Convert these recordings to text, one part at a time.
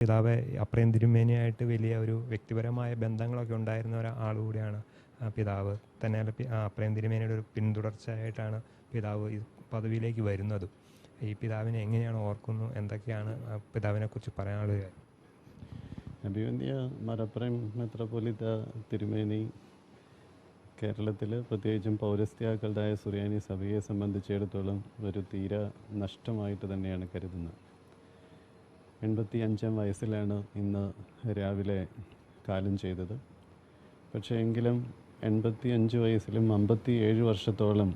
പിതാവ് അപ്രയം തിരുമേനിയായിട്ട് വലിയ ഒരു വ്യക്തിപരമായ ബന്ധങ്ങളൊക്കെ ഉണ്ടായിരുന്ന ഒരാൾ കൂടിയാണ് പിതാവ്. തന്നെയല്ല അപ്രയം തിരുമേനിയുടെ ഒരു പിന്തുടർച്ചയായിട്ടാണ് പിതാവ് ഈ പദവിയിലേക്ക് വരുന്നതും. ഈ പിതാവിനെ എങ്ങനെയാണ് ഓർക്കുന്നു, എന്തൊക്കെയാണ് പിതാവിനെ കുറിച്ച് പറയാനുള്ള കാര്യം? അഭിവന്യ മലപ്പുറം മെത്രാപ്പൊലീത്ത തിരുമേനി കേരളത്തിൽ പ്രത്യേകിച്ചും പൗരസ്ത്യാക്കളുടെ സുറിയാനി സഭയെ സംബന്ധിച്ചിടത്തോളം ഒരു തീരെ നഷ്ടമായിട്ട് തന്നെയാണ് കരുതുന്നത്. 85 വയസ്സിലാണ് ഇന്ന് രാവിലെ കാലം ചെയ്തത്. പക്ഷേ എങ്കിലും 85 വയസ്സിലും 57 വർഷത്തോളം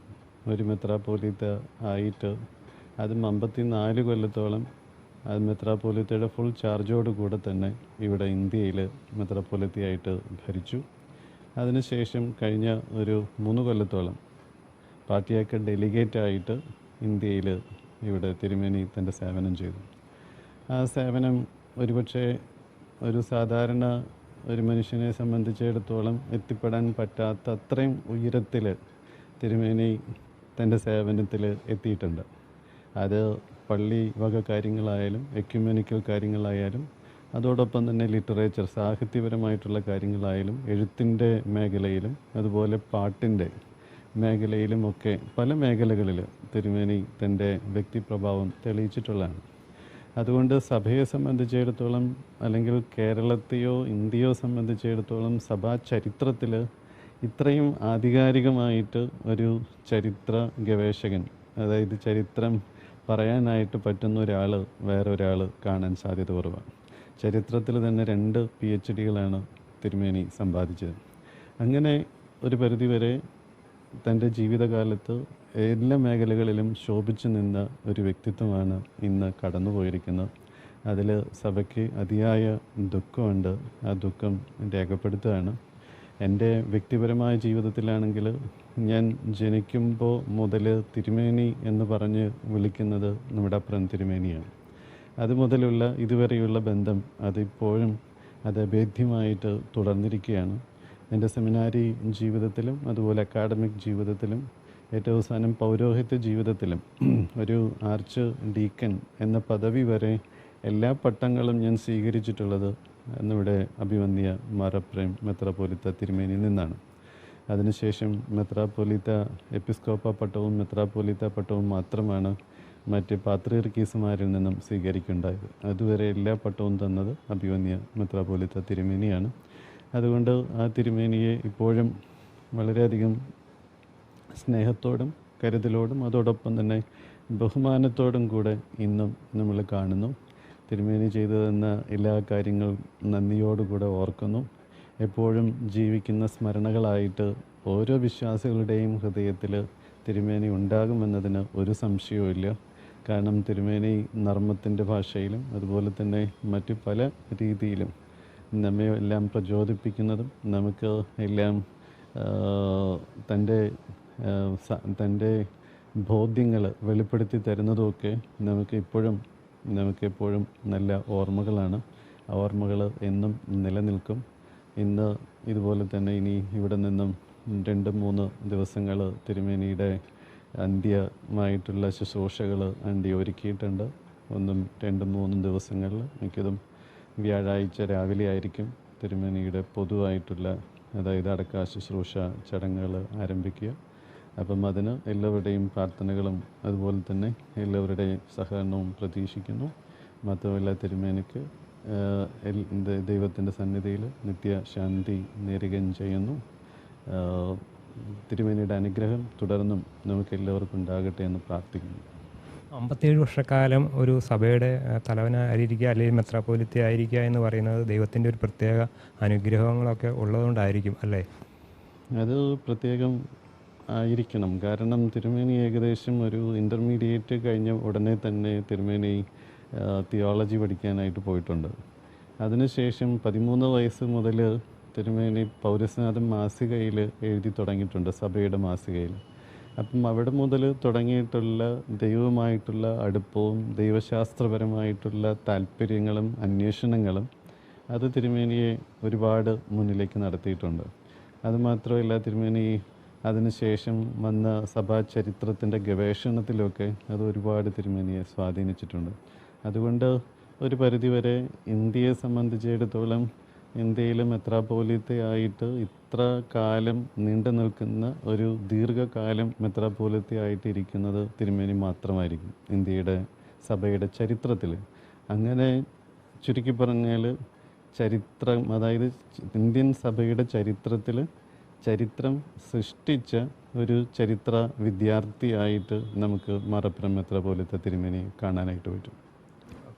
ഒരു മെത്രാപ്പൊലീത്ത ആയിട്ട്, അതും 54 കൊല്ലത്തോളം അത് മെത്രാപ്പൊലീത്തയുടെ ഫുൾ ചാർജോടുകൂടെ തന്നെ ഇവിടെ ഇന്ത്യയിൽ മെത്രാപ്പൊലീത്തയായിട്ട് ഭരിച്ചു. അതിനുശേഷം കഴിഞ്ഞ ഒരു 3 കൊല്ലത്തോളം പാർട്ടിയൊക്കെ ഡെലിഗേറ്റായിട്ട് ഇന്ത്യയിൽ ഇവിടെ തിരുമേനി തൻ്റെ സേവനം ചെയ്തു. ആ സേവനം ഒരുപക്ഷെ ഒരു സാധാരണ ഒരു മനുഷ്യനെ സംബന്ധിച്ചിടത്തോളം എത്തിപ്പെടാൻ പറ്റാത്ത അത്രയും ഉയരത്തിൽ തിരുമേനി തൻ്റെ സേവനത്തിൽ എത്തിയിട്ടുണ്ട്. അത് പള്ളി വക കാര്യങ്ങളായാലും എക്യുമെനിക്കൽ കാര്യങ്ങളായാലും അതോടൊപ്പം തന്നെ ലിറ്ററേച്ചർ സാഹിത്യപരമായിട്ടുള്ള കാര്യങ്ങളായാലും എഴുത്തിൻ്റെ മേഖലയിലും അതുപോലെ പാട്ടിൻ്റെ മേഖലയിലുമൊക്കെ പല മേഖലകളിൽ തിരുമേനി തൻ്റെ വ്യക്തിപ്രഭാവം തെളിയിച്ചിട്ടുള്ളതാണ്. അതുകൊണ്ട് സഭയെ സംബന്ധിച്ചിടത്തോളം അല്ലെങ്കിൽ കേരളത്തെയോ ഇന്ത്യയോ സംബന്ധിച്ചിടത്തോളം സഭാ ചരിത്രത്തിൽ ഇത്രയും ആധികാരികമായിട്ട് ഒരു ചരിത്ര ഗവേഷകൻ, അതായത് ചരിത്രം പറയാനായിട്ട് പറ്റുന്ന ഒരാൾ വേറൊരാൾ കാണാൻ സാധ്യത കുറവാണ്. ചരിത്രത്തിൽ തന്നെ 2 PhDകളാണ് തിരുമേനി സമ്പാദിച്ചത്. അങ്ങനെ ഒരു പരിധിവരെ തൻ്റെ ജീവിതകാലത്ത് എല്ലാ മേഖലകളിലും ശോഭിച്ചു നിന്ന ഒരു വ്യക്തിത്വമാണ് ഇന്ന് കടന്നുപോയിരിക്കുന്നത്. അതിൽ സഭയ്ക്ക് അതിയായ ദുഃഖമുണ്ട്. ആ ദുഃഖം രേഖപ്പെടുത്തുകയാണ്. എൻ്റെ വ്യക്തിപരമായ ജീവിതത്തിലാണെങ്കിൽ ഞാൻ ജനിക്കുമ്പോൾ മുതൽ തിരുമേനി എന്ന് പറഞ്ഞ് വിളിക്കുന്നത് നമ്മുടെ അപ്രയം തിരുമേനിയാണ്. അതുമുതലുള്ള ഇതുവരെയുള്ള ബന്ധം അതിപ്പോഴും അത് അഭേദ്യമായിട്ട് തുടർന്നിരിക്കുകയാണ്. എൻ്റെ സെമിനാരി ജീവിതത്തിലും അതുപോലെ അക്കാഡമിക് ജീവിതത്തിലും ഏറ്റവും അവസാനം പൗരോഹിത്യ ജീവിതത്തിലും ഒരു ആർച്ച് ഡീക്കൻ എന്ന പദവി വരെ എല്ലാ പട്ടങ്ങളും ഞാൻ സ്വീകരിച്ചിട്ടുള്ളത് നമ്മുടെ അഭിവന്യ മലപ്പുറം മെത്രാപ്പൊലീത്ത തിരുമേനിയിൽ നിന്നാണ്. അതിനുശേഷം മെത്രാപ്പൊലീത്ത എപ്പിസ്കോപ്പ പട്ടവും മെത്രാപ്പൊലീത്ത പട്ടവും മാത്രമാണ് മറ്റ് പാത്രിയർക്കീസുമാരിൽ നിന്നും സ്വീകരിക്കുകയുണ്ടായത്. അതുവരെ എല്ലാ പട്ടവും തന്നത് അഭിവന്യ മെത്രാപ്പൊലീത്ത തിരുമേനിയാണ്. അതുകൊണ്ട് ആ തിരുമേനിയെ ഇപ്പോഴും വളരെയധികം സ്നേഹത്തോടും കരുതലോടും അതോടൊപ്പം തന്നെ ബഹുമാനത്തോടും കൂടെ ഇന്നും നമ്മൾ കാണുന്നു. തിരുമേനി ചെയ്തു തന്ന എല്ലാ കാര്യങ്ങളും നന്ദിയോടുകൂടെ ഓർക്കുന്നു. എപ്പോഴും ജീവിക്കുന്ന സ്മരണകളായിട്ട് ഓരോ വിശ്വാസികളുടെയും ഹൃദയത്തിൽ തിരുമേനി ഉണ്ടാകുമെന്നതിന് ഒരു സംശയവുമില്ല. കാരണം തിരുമേനി നർമ്മത്തിൻ്റെ ഭാഷയിലും അതുപോലെ തന്നെ മറ്റു പല രീതിയിലും നമ്മെ എല്ലാം പ്രചോദിപ്പിക്കുന്നതും നമുക്ക് എല്ലാം തൻ്റെ ബോധ്യങ്ങൾ വെളിപ്പെടുത്തി തരുന്നതുമൊക്കെ നമുക്കെപ്പോഴും നല്ല ഓർമ്മകളാണ്. ആ ഓർമ്മകൾ എന്നും നിലനിൽക്കും. ഇന്ന് ഇതുപോലെ തന്നെ ഇനി ഇവിടെ നിന്നും 2-3 ദിവസങ്ങൾ തിരുമേനിയുടെ അന്ത്യമായിട്ടുള്ള ശുശ്രൂഷകൾ ഒരുക്കിയിട്ടുണ്ട്. 1-2-3 ദിവസങ്ങളിൽ മിക്കതും വ്യാഴാഴ്ച രാവിലെ ആയിരിക്കും തിരുമേനിയുടെ പൊതുവായിട്ടുള്ള, അതായത് അടക്ക ശുശ്രൂഷ ചടങ്ങുകൾ ആരംഭിക്കുക. അപ്പം അതിന് എല്ലാവരുടെയും പ്രാർത്ഥനകളും അതുപോലെ തന്നെ എല്ലാവരുടെയും സഹകരണവും പ്രതീക്ഷിക്കുന്നു. മാത്രമല്ല തിരുമേനിക്ക് ദൈവത്തിൻ്റെ സന്നിധിയിൽ നിത്യശാന്തി നേരുകയും ചെയ്യുന്നു. തിരുമേനിയുടെ അനുഗ്രഹം തുടർന്നും നമുക്കെല്ലാവർക്കും ഉണ്ടാകട്ടെ എന്ന് പ്രാർത്ഥിക്കുന്നു. 57 വർഷക്കാലം ഒരു സഭയുടെ തലവനായിരിക്കുക അല്ലെങ്കിൽ മെത്രാപ്പൊലീത്ത ആയിരിക്കുക എന്ന് പറയുന്നത് ദൈവത്തിൻ്റെ ഒരു പ്രത്യേക അനുഗ്രഹങ്ങളൊക്കെ ഉള്ളതുകൊണ്ടായിരിക്കും അല്ലേ? അത് പ്രത്യേകം ആയിരിക്കണം. കാരണം തിരുമേനി ഏകദേശം ഒരു ഇൻ്റർമീഡിയറ്റ് കഴിഞ്ഞ ഉടനെ തന്നെ തിരുമേനി തിയോളജി പഠിക്കാനായിട്ട് പോയിട്ടുണ്ട്. അതിനുശേഷം 13 വയസ്സ് മുതൽ തിരുമേനി പൗരസ്നാഥം മാസികയിൽ എഴുതി തുടങ്ങിയിട്ടുണ്ട്, സഭയുടെ മാസികയിൽ. അപ്പം അവിടെ മുതൽ തുടങ്ങിയിട്ടുള്ള ദൈവവുമായിട്ടുള്ള അടുപ്പവും ദൈവശാസ്ത്രപരമായിട്ടുള്ള താല്പര്യങ്ങളും അന്വേഷണങ്ങളും അത് തിരുമേനിയെ ഒരുപാട് മുന്നിലേക്ക് നടത്തിയിട്ടുണ്ട്. അതുമാത്രമല്ല തിരുമേനി അതിനുശേഷം വന്ന സഭാ ചരിത്രത്തിൻ്റെ ഗവേഷണത്തിലൊക്കെ അത് ഒരുപാട് തിരുമേനിയെ സ്വാധീനിച്ചിട്ടുണ്ട്. അതുകൊണ്ട് ഒരു പരിധിവരെ ഇന്ത്യയെ സംബന്ധിച്ചിടത്തോളം ഇന്ത്യയിൽ മെത്രാപ്പോലീത്തയായിട്ട് ഇത്ര കാലം നീണ്ടു നിൽക്കുന്ന ഒരു ദീർഘകാലം മെത്രാപ്പോലീത്തയായിട്ട് ഇരിക്കുന്നത് തിരുമേനി മാത്രമായിരിക്കും ഇന്ത്യയുടെ സഭയുടെ ചരിത്രത്തിൽ. അങ്ങനെ ചുരുക്കി പറഞ്ഞാൽ ചരിത്രം, അതായത് ഇന്ത്യൻ സഭയുടെ ചരിത്രത്തിൽ ചരിത്രം സൃഷ്ടിച്ച ഒരു ചരിത്ര വിദ്യാർത്ഥിയായിട്ട് നമുക്ക് മാറപ്പുറം മെത്രാപ്പോലീത്ത തിരുമേനി കാണാനായിട്ട് പറ്റും.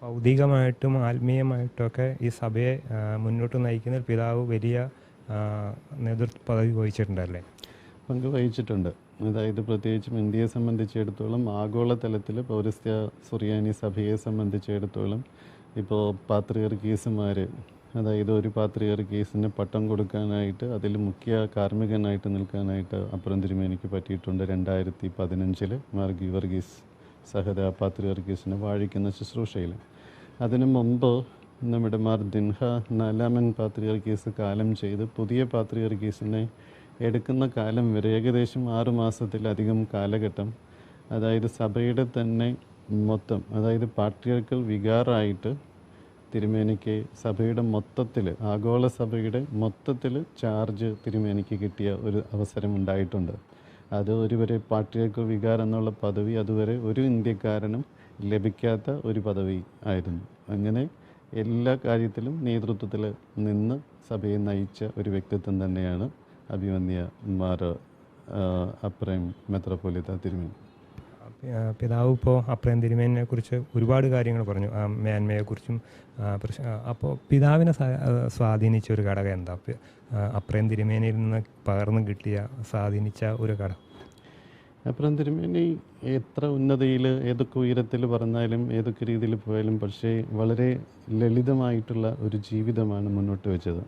ഭൗതികമായിട്ടും ആത്മീയമായിട്ടുമൊക്കെ ഈ സഭയെ മുന്നോട്ട് നയിക്കുന്ന പിതാവ് വലിയ നേതൃത്വ പദവി വഹിച്ചിട്ടുണ്ടല്ലേ? പങ്ക് വഹിച്ചിട്ടുണ്ട്. അതായത് പ്രത്യേകിച്ചും ഇന്ത്യയെ സംബന്ധിച്ചിടത്തോളം ആഗോളതലത്തിൽ പൗരസ്ത്യ സുറിയാനി സഭയെ സംബന്ധിച്ചിടത്തോളം ഇപ്പോൾ പാത്രിയർക്കീസുമാർ, അതായത് ഒരു പാത്രിയർക്കീസിന് പട്ടം കൊടുക്കാനായിട്ട് അതിൽ മുഖ്യ കാർമ്മികനായിട്ട് നിൽക്കാനായിട്ട് അപ്പുറം തിരുമേനിക്ക് പറ്റിയിട്ടുണ്ട്. 2015 മാർ ഗീവർഗീസ് സഹദ പാത്രിയർക്കീസിനെ വാഴിക്കുന്ന ശുശ്രൂഷയിൽ. അതിനു മുമ്പ് നമ്മുടെ മാർ ദിൻഹ 4-ാമൻ പാത്രിയർക്കീസ് കാലം ചെയ്ത് പുതിയ പാത്രിയർക്കീസിനെ എടുക്കുന്ന കാലം വരെ ഏകദേശം 6 മാസത്തിലധികം കാലഘട്ടം, അതായത് സഭയുടെ തന്നെ മൊത്തം, അതായത് പാട്രിയർക്കൽ വികാറായിട്ട് തിരുമേനിക്ക് സഭയുടെ മൊത്തത്തിൽ, ആഗോള സഭയുടെ മൊത്തത്തിൽ ചാർജ് തിരുമേനിക്ക് കിട്ടിയ ഒരു അവസരം ഉണ്ടായിട്ടുണ്ട്. അത് ഒരുവരെ പാട്രിയർക്കൽ വികാർ എന്നുള്ള പദവി അതുവരെ ഒരു ഇന്ത്യക്കാരനും ലഭിക്കാത്ത ഒരു പദവി ആയിരുന്നു. അങ്ങനെ എല്ലാ കാര്യത്തിലും നേതൃത്വത്തിൽ നിന്ന് സഭയെ നയിച്ച ഒരു വ്യക്തിത്വം തന്നെയാണ് അഭിമന്യ മാർ അപ്രേം മെത്രാപ്പോലീത്ത തിരുമേനി. പിതാവ് ഇപ്പോൾ അപ്രേം തിരുമേനിനെ കുറിച്ച് ഒരുപാട് കാര്യങ്ങൾ പറഞ്ഞു, മേന്മയെക്കുറിച്ചും. അപ്പോൾ പിതാവിനെ സ്വാധീനിച്ച ഒരു ഘടകം എന്താ? അപ്രേം തിരുമേനിയിൽ നിന്ന് പകർന്നു കിട്ടിയ സ്വാധീനിച്ച ഒരു ഘടകം? അപ്രേം തിരുമേനി എത്ര ഉന്നതിയിൽ, ഏതൊക്കെ ഉയരത്തിൽ പറഞ്ഞാലും ഏതൊക്കെ രീതിയിൽ പോയാലും പക്ഷേ വളരെ ലളിതമായിട്ടുള്ള ഒരു ജീവിതമാണ് മുന്നോട്ട് വെച്ചത്.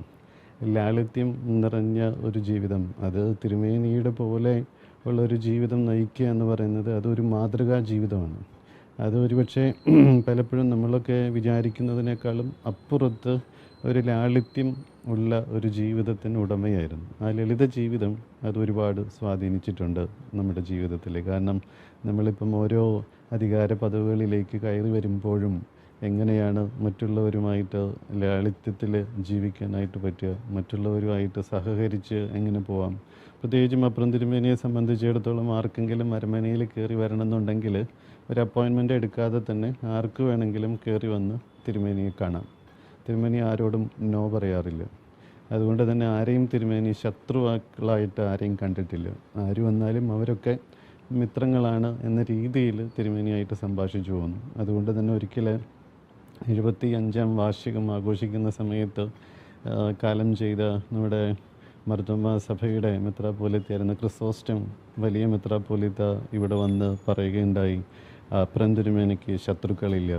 ലാളിത്യം നിറഞ്ഞ ഒരു ജീവിതം, അത് തിരുമേനിയുടെ പോലെ ഉള്ളൊരു ജീവിതം നയിക്കുക എന്ന് പറയുന്നത് അതൊരു മാതൃകാ ജീവിതമാണ്. അത് ഒരുപക്ഷെ പലപ്പോഴും നമ്മളൊക്കെ വിചാരിക്കുന്നതിനേക്കാളും അപ്പുറത്ത് ഒരു ലാളിത്യം ഉള്ള ഒരു ജീവിതത്തിന് ഉടമയായിരുന്നു. ആ ലളിത ജീവിതം അത് ഒരുപാട് സ്വാധീനിച്ചിട്ടുണ്ട് നമ്മുടെ ജീവിതത്തിൽ. കാരണം നമ്മളിപ്പം ഓരോ അധികാര പദവികളിലേക്ക് കയറി വരുമ്പോഴും എങ്ങനെയാണ് മറ്റുള്ളവരുമായിട്ട് ലാളിത്യത്തിൽ ജീവിക്കാനായിട്ട് പറ്റുക, മറ്റുള്ളവരുമായിട്ട് സഹകരിച്ച് എങ്ങനെ പോവാം. പ്രത്യേകിച്ചും അപ്പുറം തിരുമേനിയെ സംബന്ധിച്ചിടത്തോളം ആർക്കെങ്കിലും അരമനയിൽ കയറി വരണമെന്നുണ്ടെങ്കിൽ ഒരു അപ്പോയിൻമെൻ്റ് എടുക്കാതെ തന്നെ ആർക്ക് വേണമെങ്കിലും കയറി വന്ന് തിരുമേനിയെ കാണാം. തിരുമേനി ആരോടും നോ പറയാറില്ല. അതുകൊണ്ട് തന്നെ ആരെയും തിരുമേനി ശത്രുക്കളായിട്ട് ആരെയും കണ്ടിട്ടില്ല. ആര് വന്നാലും അവരൊക്കെ മിത്രങ്ങളാണ് എന്ന രീതിയിൽ തിരുമേനിയായിട്ട് സംഭാഷിച്ചു പോകുന്നു. അതുകൊണ്ട് തന്നെ ഒരിക്കൽ 75-ാം വാർഷികം ആഘോഷിക്കുന്ന സമയത്ത് കാലം ചെയ്ത നമ്മുടെ മർത്തോമാ സഭയുടെ മെത്രാപ്പോലീത്തയായിരുന്ന ക്രിസോസ്റ്റം വലിയ മെത്രാപ്പോലീത്ത ഇവിടെ വന്ന് പറയുകയുണ്ടായി, അപ്രേം തിരുമേനിക്ക് ശത്രുക്കളില്ല,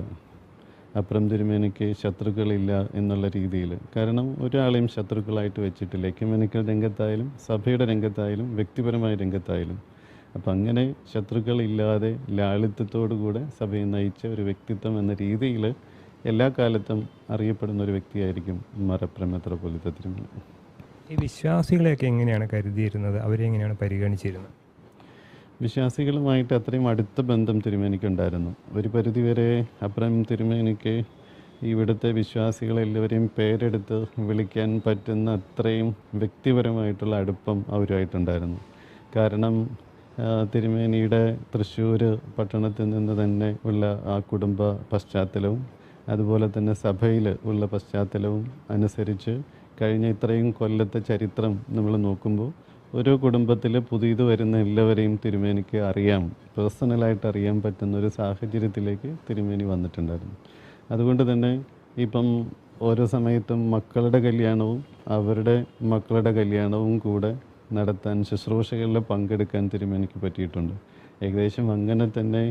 അപ്രേം തിരുമേനിക്ക് ശത്രുക്കളില്ല എന്നുള്ള രീതിയിൽ. കാരണം ഒരാളെയും ശത്രുക്കളായിട്ട് വെച്ചിട്ടില്ല, എക്യുമെനിക്കൽ രംഗത്തായാലും സഭയുടെ രംഗത്തായാലും വ്യക്തിപരമായ രംഗത്തായാലും. അപ്പം അങ്ങനെ ശത്രുക്കളില്ലാതെ ലാളിത്യത്തോടുകൂടെ സഭയെ നയിച്ച ഒരു വ്യക്തിത്വം എന്ന രീതിയിൽ എല്ലാ കാലത്തും അറിയപ്പെടുന്ന ഒരു വ്യക്തിയായിരിക്കും മാർ അപ്രേം മെത്രാപ്പോലീത്ത തിരുമേനി. ഈ വിശ്വാസികളെയൊക്കെ എങ്ങനെയാണ് കരുതിയിരുന്നത്? അവരെ എങ്ങനെയാണ് പരിഗണിച്ചിരുന്നത്? വിശ്വാസികളുമായിട്ട് അത്രയും അടുത്ത ബന്ധം തിരുമേനിക്കുണ്ടായിരുന്നു. ഒരു പരിധിവരെ അപ്രേം തിരുമേനിക്ക് ഇവിടുത്തെ വിശ്വാസികളെല്ലാവരെയും പേരെടുത്ത് വിളിക്കാൻ പറ്റുന്ന അത്രയും വ്യക്തിപരമായിട്ടുള്ള അടുപ്പം അവരുമായിട്ടുണ്ടായിരുന്നു. കാരണം തിരുമേനിയുടെ തൃശ്ശൂർ പട്ടണത്തിൽ നിന്ന് തന്നെ ഉള്ള ആ കുടുംബ പശ്ചാത്തലവും അതുപോലെ തന്നെ സഭയിൽ ഉള്ള പശ്ചാത്തലവും അനുസരിച്ച് കഴിഞ്ഞ ഇത്രയും കൊല്ലത്തെ ചരിത്രം നമ്മൾ നോക്കുമ്പോൾ ഓരോ കുടുംബത്തിൽ പുതിയത് വരുന്ന എല്ലാവരെയും തിരുമേനിക്ക് അറിയാം, പേഴ്സണലായിട്ട് അറിയാൻ പറ്റുന്ന ഒരു സാഹചര്യത്തിലേക്ക് തിരുമേനി വന്നിട്ടുണ്ടായിരുന്നു. അതുകൊണ്ട് തന്നെ ഇപ്പം ഓരോ സമയത്തും മക്കളുടെ കല്യാണവും അവരുടെ മക്കളുടെ കല്യാണവും കൂടെ നടത്താൻ, ശുശ്രൂഷകളിൽ പങ്കെടുക്കാൻ തിരുമേനിക്ക് പറ്റിയിട്ടുണ്ട്. ഏകദേശം അങ്ങനെ തന്നെ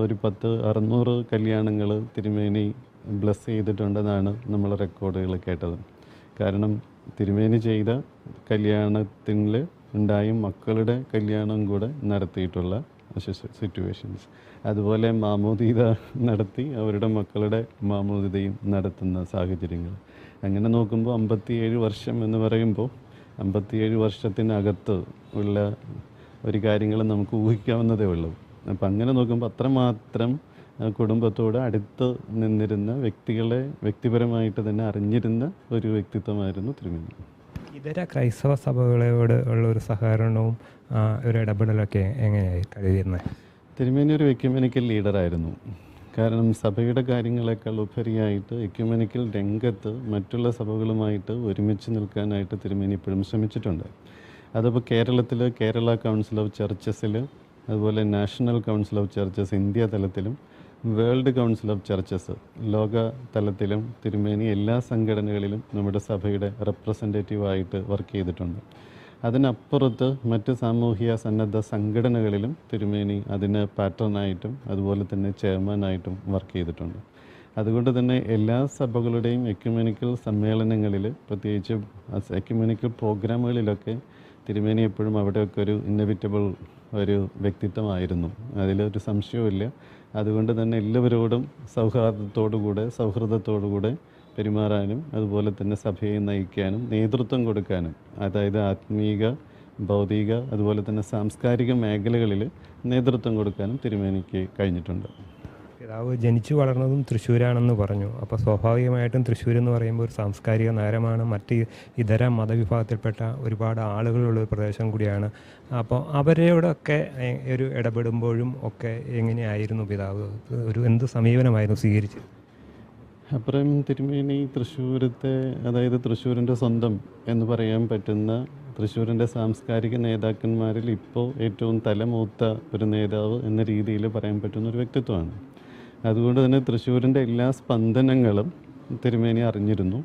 ഒരു 600 കല്യാണങ്ങൾ തിരുമേനി ബ്ലസ് ചെയ്തിട്ടുണ്ടെന്നാണ് നമ്മൾ റെക്കോർഡുകൾ കേട്ടത്. കാരണം തിരുമേനി ചെയ്ത കല്യാണത്തിൽ ഉണ്ടായ മക്കളുടെ കല്യാണം കൂടെ നടത്തിയിട്ടുള്ള സിറ്റുവേഷൻസ്, അതുപോലെ മാമോദീത നടത്തി അവരുടെ മക്കളുടെ മാമോദീതയും നടത്തുന്ന സാഹചര്യങ്ങൾ. അങ്ങനെ നോക്കുമ്പോൾ 57 വർഷം എന്ന് പറയുമ്പോൾ 57 വർഷത്തിനകത്ത് ഉള്ള ഒരു കാര്യങ്ങൾ നമുക്ക് ഊഹിക്കാവുന്നതേ ഉള്ളൂ. അപ്പം അങ്ങനെ നോക്കുമ്പോൾ അത്രമാത്രം കുടുംബത്തോട് അടുത്ത് നിന്നിരുന്ന വ്യക്തികളെ വ്യക്തിപരമായിട്ട് തന്നെ അറിഞ്ഞിരുന്ന ഒരു വ്യക്തിത്വമായിരുന്നു തിരുമേനി. ഇതര ക്രൈസ്തവ സഭകളോട് ഉള്ള ഒരു സഹകരണവും ഒരു ഇടപെടലൊക്കെ എങ്ങനെയായി കഴിയുന്നത്? തിരുമേനി ഒരു എക്യുമെനിക്കൽ ലീഡറായിരുന്നു. കാരണം സഭയുടെ കാര്യങ്ങളെക്കാൾ ഉപരിയായിട്ട് എക്യുമെനിക്കൽ രംഗത്ത് മറ്റുള്ള സഭകളുമായിട്ട് ഒരുമിച്ച് നിൽക്കാനായിട്ട് തിരുമേനി ഇപ്പോഴും ശ്രമിച്ചിട്ടുണ്ട്. അതിപ്പോൾ കേരളത്തിൽ കേരള കൗൺസിൽ ഓഫ് ചർച്ചസിൽ, അതുപോലെ national council of churches India തലത്തിലും, വേൾഡ് കൗൺസിൽ ഓഫ് ചർച്ചസ് ലോക തലത്തിലും തിരുമേനി എല്ലാ സംഘടനകളിലും നമ്മുടെ സഭയുടെ റെപ്രസെൻറ്റേറ്റീവായിട്ട് വർക്ക് ചെയ്തിട്ടുണ്ട്. അതിനപ്പുറത്ത് മറ്റ് സാമൂഹിക സന്നദ്ധ സംഘടനകളിലും തിരുമേനി അതിന് പാറ്റേണായിട്ടും അതുപോലെ തന്നെ ചെയർമാനായിട്ടും വർക്ക് ചെയ്തിട്ടുണ്ട്. അതുകൊണ്ട് തന്നെ എല്ലാ സഭകളുടെയും എക്യുമെനിക്കൽ സമ്മേളനങ്ങളിൽ, പ്രത്യേകിച്ച് എക്യുമെനിക്കൽ പ്രോഗ്രാമുകളിലൊക്കെ തിരുമേനി എപ്പോഴും അവിടെയൊക്കെ ഒരു ഇന്നവിറ്റബിൾ ഒരു വ്യക്തിത്വമായിരുന്നു. അതിലൊരു സംശയവുമില്ല. അതുകൊണ്ട് തന്നെ എല്ലാവരോടും സൗഹൃദത്തോടുകൂടെ പെരുമാറാനും അതുപോലെ തന്നെ സഭയെ നയിക്കാനും നേതൃത്വം കൊടുക്കാനും, അതായത് ആത്മീക, ഭൗതിക, അതുപോലെ തന്നെ സാംസ്കാരിക മേഖലകളിൽ നേതൃത്വം കൊടുക്കാനും തിരുമേനിക്ക് കഴിഞ്ഞിട്ടുണ്ട്. പിതാവ് ജനിച്ചു വളർന്നതും തൃശ്ശൂരാണെന്ന് പറഞ്ഞു. അപ്പോൾ സ്വാഭാവികമായിട്ടും തൃശ്ശൂർ എന്ന് പറയുമ്പോൾ ഒരു സാംസ്കാരിക നഗരമാണ്. മറ്റ് ഇതര മതവിഭാഗത്തിൽപ്പെട്ട ഒരുപാട് ആളുകളുള്ള ഒരു പ്രദേശം കൂടിയാണ്. അപ്പോൾ അവരോടൊക്കെ ഒരു ഇടപെടുമ്പോഴും ഒക്കെ എങ്ങനെയായിരുന്നു പിതാവ്, എന്ത് സമീപനമായിരുന്നു സ്വീകരിച്ചത്? അപ്പുറം തിരുമേനി അതായത് തൃശ്ശൂരിൻ്റെ സ്വന്തം എന്ന് പറയാൻ പറ്റുന്ന തൃശ്ശൂരിൻ്റെ സാംസ്കാരിക നേതാക്കന്മാരിൽ ഇപ്പോൾ ഏറ്റവും തലമൂത്ത ഒരു നേതാവ് എന്ന രീതിയിൽ പറയാൻ പറ്റുന്ന ഒരു വ്യക്തിത്വമാണ്. അതുകൊണ്ട് തന്നെ തൃശ്ശൂരിൻ്റെ എല്ലാ സ്പന്ദനങ്ങളും തിരുമേനി അറിഞ്ഞിരുന്നു.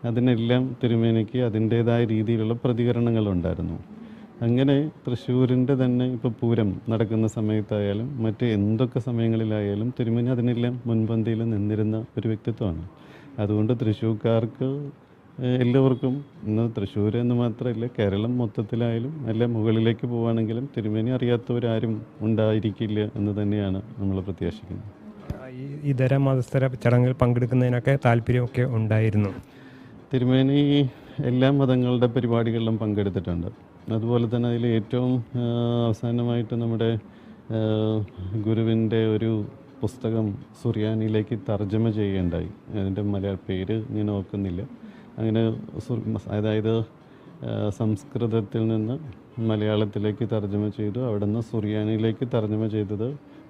അതിനെല്ലാം തിരുമേനിക്ക് അതിൻ്റേതായ രീതിയിലുള്ള പ്രതികരണങ്ങളുണ്ടായിരുന്നു. അങ്ങനെ തൃശ്ശൂരിൻ്റെ തന്നെ ഇപ്പോൾ പൂരം നടക്കുന്ന സമയത്തായാലും മറ്റ് എന്തൊക്കെ സമയങ്ങളിലായാലും തിരുമേനി അതിനെല്ലാം മുൻപന്തിയിൽ നിന്നിരുന്ന ഒരു വ്യക്തിത്വമാണ്. അതുകൊണ്ട് തൃശ്ശൂർക്കാർക്ക് എല്ലാവർക്കും ഇന്ന് തൃശ്ശൂർ എന്ന് മാത്രമല്ല കേരളം മൊത്തത്തിലായാലും എല്ലാം മുകളിലേക്ക് പോവുകയാണെങ്കിലും തിരുമേനി അറിയാത്തവരാരും ഉണ്ടായിരിക്കില്ല എന്ന് തന്നെയാണ് നമ്മൾ പ്രത്യാശിക്കുന്നത്. ഈ ഇതര മതസ്ഥര ചടങ്ങിൽ പങ്കെടുക്കുന്നതിനൊക്കെ താല്പര്യമൊക്കെ ഉണ്ടായിരുന്നു. തിരുമേനി എല്ലാ മതങ്ങളുടെ പരിപാടികളിലും പങ്കെടുത്തിട്ടുണ്ട്. അതുപോലെ തന്നെ അതിൽ ഏറ്റവും അവസാനമായിട്ട് നമ്മുടെ ഗുരുവിൻ്റെ ഒരു പുസ്തകം സുറിയാനിയിലേക്ക് തർജ്ജമ ചെയ്യുകയുണ്ടായി. അതിൻ്റെ മലയാള പേര് ഞാൻ ഓർക്കുന്നില്ല. അങ്ങനെ അതായത് സംസ്കൃതത്തിൽ നിന്ന് മലയാളത്തിലേക്ക് തർജ്ജമ ചെയ്തു. അവിടെ നിന്ന് സുറിയാനിയിലേക്ക് തർജ്ജമ ചെയ്തത്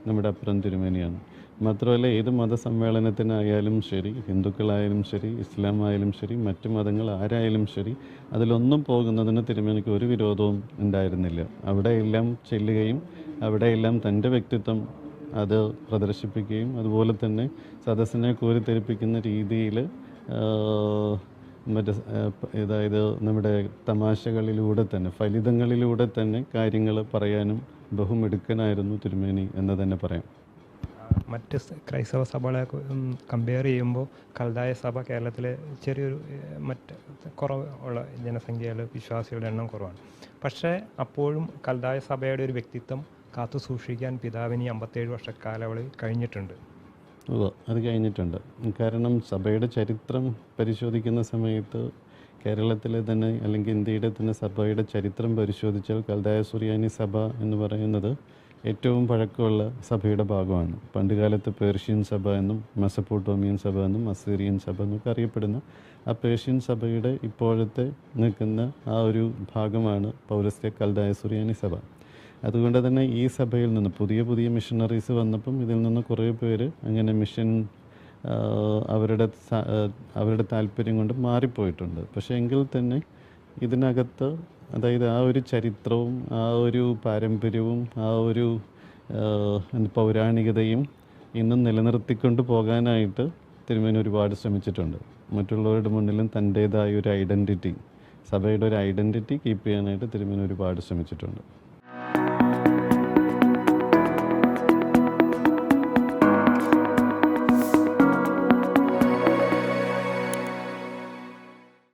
നമ്മുടെ അപ്പുറം തിരുമേനിയാണ്. മാത്രമല്ല ഏത് മതസമ്മേളനത്തിനായാലും ശരി, ഹിന്ദുക്കളായാലും ശരി, ഇസ്ലാം ആയാലും ശരി, മറ്റു മതങ്ങൾ ആരായാലും ശരി, അതിലൊന്നും പോകുന്നതിന് തിരുമേനിക്ക് ഒരു വിരോധവും ഉണ്ടായിരുന്നില്ല. അവിടെയെല്ലാം ചെല്ലുകയും അവിടെയെല്ലാം തൻ്റെ വ്യക്തിത്വം അത് പ്രദർശിപ്പിക്കുകയും അതുപോലെ തന്നെ സദസ്സിനെ കോരിത്തെരിപ്പിക്കുന്ന രീതിയിൽ അതായത് നമ്മുടെ തമാശകളിലൂടെ തന്നെ ഫലിതങ്ങളിലൂടെ തന്നെ കാര്യങ്ങൾ പറയാനും ബഹുമിടുക്കനായിരുന്നു തിരുമേനി എന്ന് തന്നെ പറയാം. മറ്റ് ക്രൈസ്തവ സഭകളെ കമ്പയർ ചെയ്യുമ്പോൾ കൽദായ സഭ കേരളത്തിലെ ചെറിയൊരു കുറവ് ഉള്ള ജനസംഖ്യയിൽ വിശ്വാസികളുടെ എണ്ണം കുറവാണ്. പക്ഷേ അപ്പോഴും കൽദായ സഭയുടെ ഒരു വ്യക്തിത്വം കാത്തു സൂക്ഷിക്കാൻ പിതാവിന് 57 വർഷ കാലയളവിൽ കഴിഞ്ഞിട്ടുണ്ട്. അത് കഴിഞ്ഞിട്ടുണ്ട്. കാരണം സഭയുടെ ചരിത്രം പരിശോധിക്കുന്ന സമയത്ത് കേരളത്തിലെ തന്നെ അല്ലെങ്കിൽ ഇന്ത്യയുടെ തന്നെ സഭയുടെ ചരിത്രം പരിശോധിച്ചാൽ കൽദായ സുറിയാനി സഭ എന്ന് പറയുന്നത് ഏറ്റവും പഴക്കമുള്ള സഭയുടെ ഭാഗമാണ്. പണ്ടുകാലത്ത് പേർഷ്യൻ സഭ എന്നും മെസപ്പൊട്ടോമിയൻ സഭ എന്നും അസീറിയൻ സഭ എന്നൊക്കെ അറിയപ്പെടുന്ന ആ പേർഷ്യൻ സഭയുടെ ഇപ്പോഴത്തെ നിൽക്കുന്ന ആ ഒരു ഭാഗമാണ് പൗരസ്ത്യ കൽദായ സുറിയാനി സഭ. അതുകൊണ്ട് തന്നെ ഈ സഭയിൽ നിന്ന് പുതിയ മിഷണറീസ് വന്നപ്പം ഇതിൽ നിന്ന് കുറേ പേര് അങ്ങനെ മിഷൻ അവരുടെ താല്പര്യം കൊണ്ട് മാറിപ്പോയിട്ടുണ്ട്. പക്ഷേ എങ്കിൽ തന്നെ ഇതിനകത്ത് അതായത് ആ ഒരു ചരിത്രവും ആ ഒരു പാരമ്പര്യവും ആ ഒരു പൗരാണികതയും ഇന്നും നിലനിർത്തിക്കൊണ്ട് പോകാനായിട്ട് തിരുമേനി ഒരുപാട് ശ്രമിച്ചിട്ടുണ്ട്. മറ്റുള്ളവരുടെ മുന്നിലും തൻ്റേതായ ഒരു ഐഡൻറ്റിറ്റി, സഭയുടെ ഒരു ഐഡൻറ്റിറ്റി കീപ്പ് ചെയ്യാനായിട്ട് തിരുമേനി ഒരുപാട് ശ്രമിച്ചിട്ടുണ്ട്.